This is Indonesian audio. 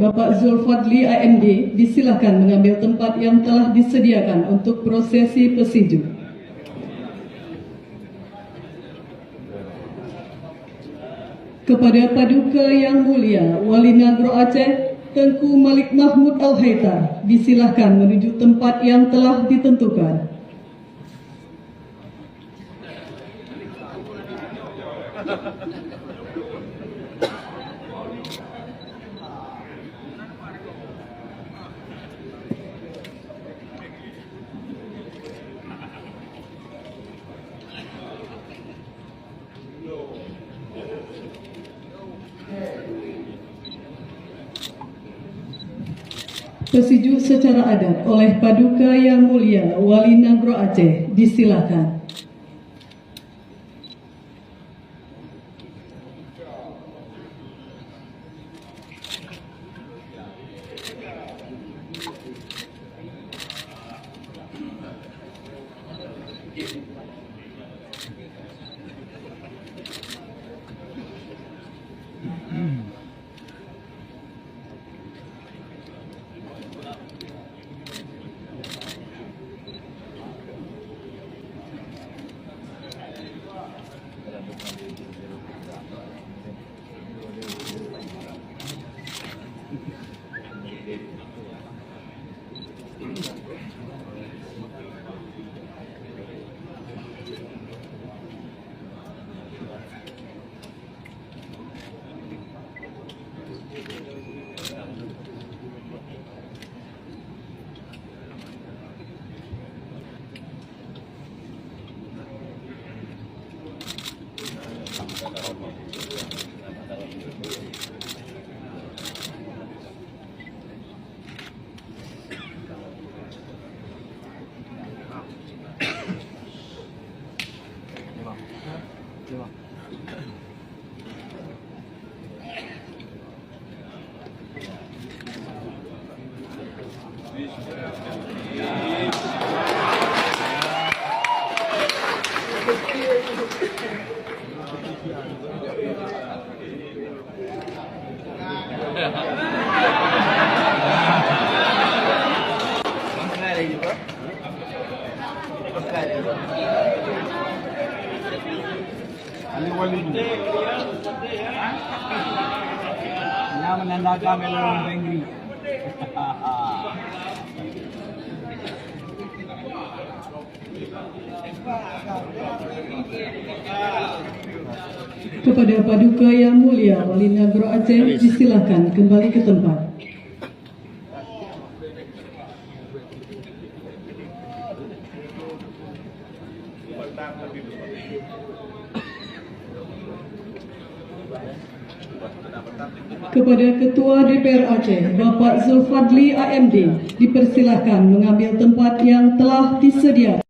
Bapak Zulfadli AMD disilakan mengambil tempat yang telah disediakan untuk prosesi pesiju. Kepada Paduka Yang Mulia Wali Nagro Aceh Tengku Malik Mahmud Al-Haithar disilakan menuju tempat yang telah ditentukan. Pesiju secara adat oleh Paduka Yang Mulia Wali Nagro Aceh disilakan. Yang menandakan melon tinggi. Kepada Paduka Yang Mulia Wali Nagro Aceh disilakan kembali ke tempat. Kepada Ketua DPR Aceh Bapak Zulfadli AMD dipersilakan mengambil tempat yang telah disediakan.